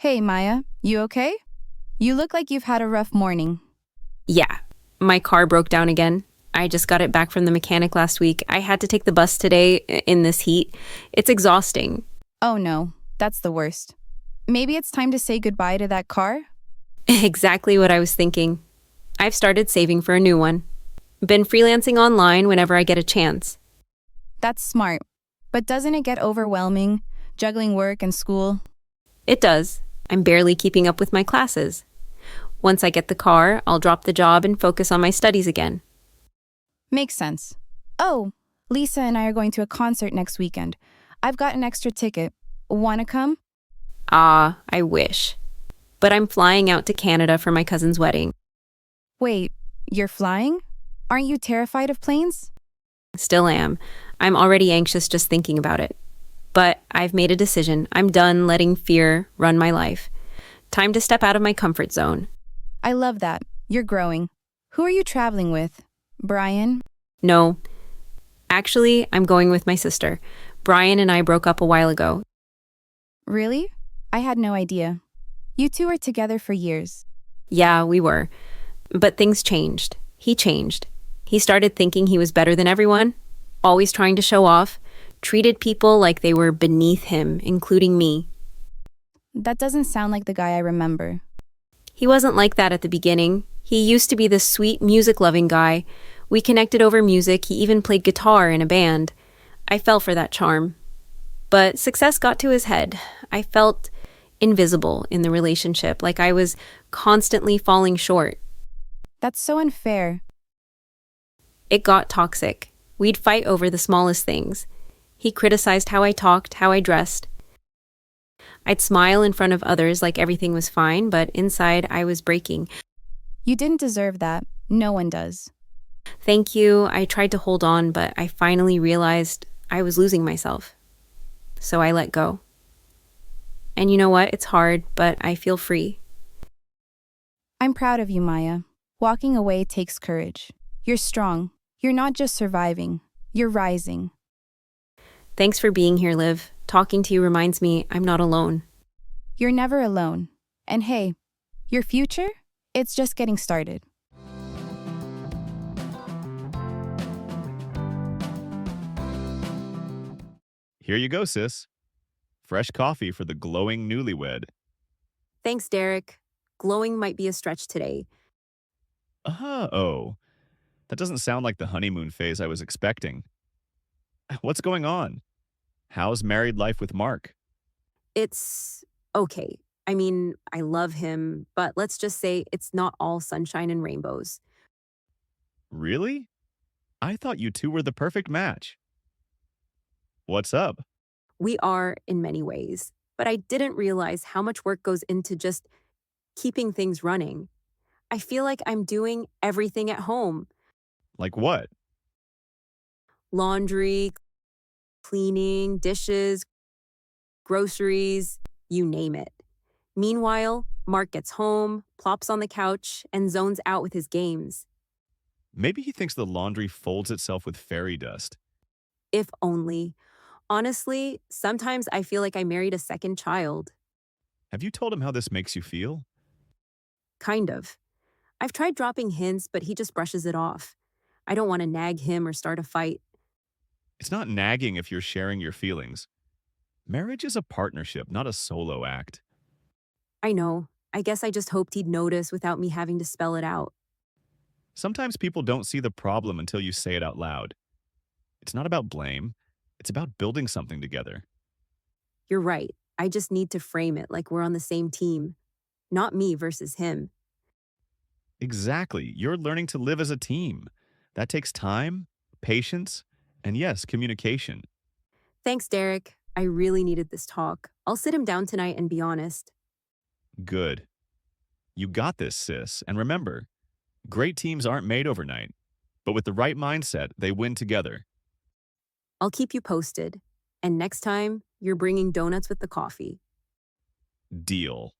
Hey, Maya, you okay? You look like you've had a rough morning. Yeah, my car broke down again. I just got it back from the mechanic last week. I had to take the bus today in this heat. It's exhausting. Oh no, that's the worst. Maybe it's time to say goodbye to that car? Exactly what I was thinking. I've started saving for a new one. Been freelancing online whenever I get a chance. That's smart. But doesn't it get overwhelming, juggling work and school? It does. I'm barely keeping up with my classes. Once I get the car, I'll drop the job and focus on my studies again. Makes sense. Oh, Lisa and I are going to a concert next weekend. I've got an extra ticket. Wanna come? Ah, I wish. But I'm flying out to Canada for my cousin's wedding. Wait, you're flying? Aren't you terrified of planes? Still am. I'm already anxious just thinking about it. But I've made a decision. I'm done letting fear run my life. Time to step out of my comfort zone. I love that. You're growing. Who are you traveling with? Brian? No, actually, I'm going with my sister. Brian and I broke up a while ago. Really? I had no idea. You two were together for years. Yeah, we were. But things changed. He changed. He started thinking he was better than everyone, always trying to show off, treated people like they were beneath him, including me. That doesn't sound like the guy I remember. He wasn't like that at the beginning. He used to be this sweet, music-loving guy. We connected over music. He even played guitar in a band. I fell for that charm. But success got to his head. I felt invisible in the relationship, like I was constantly falling short. That's so unfair. It got toxic. We'd fight over the smallest things. He criticized how I talked, how I dressed. I'd smile in front of others like everything was fine, but inside I was breaking. You didn't deserve that. No one does. Thank you. I tried to hold on, but I finally realized I was losing myself. So I let go. And you know what? It's hard, but I feel free. I'm proud of you, Maya. Walking away takes courage. You're strong. You're not just surviving. You're rising. Thanks for being here, Liv. Talking to you reminds me I'm not alone. You're never alone. And hey, your future? It's just getting started. Here you go, sis. Fresh coffee for the glowing newlywed. Thanks, Derek. Glowing might be a stretch today. Oh. That doesn't sound like the honeymoon phase I was expecting. What's going on? How's married life with Mark? It's okay. I mean, I love him, but let's just say it's not all sunshine and rainbows. Really? I thought you two were the perfect match. What's up? We are in many ways, but I didn't realize how much work goes into just keeping things running. I feel like I'm doing everything at home. Like what? Laundry, cleaning, dishes, groceries, you name it. Meanwhile, Mark gets home, plops on the couch, and zones out with his games. Maybe he thinks the laundry folds itself with fairy dust. If only. Honestly, sometimes I feel like I married a second child. Have you told him how this makes you feel? Kind of. I've tried dropping hints, but he just brushes it off. I don't want to nag him or start a fight. It's not nagging if you're sharing your feelings. Marriage is a partnership, not a solo act. I know. I guess I just hoped he'd notice without me having to spell it out. Sometimes people don't see the problem until you say it out loud. It's not about blame. It's about building something together. You're right. I just need to frame it like we're on the same team. Not me versus him. Exactly. You're learning to live as a team. That takes time, patience, and yes, communication. Thanks, Derek. I really needed this talk. I'll sit him down tonight and be honest. Good. You got this, sis. And remember, great teams aren't made overnight, but with the right mindset, they win together. I'll keep you posted. And next time, you're bringing donuts with the coffee. Deal.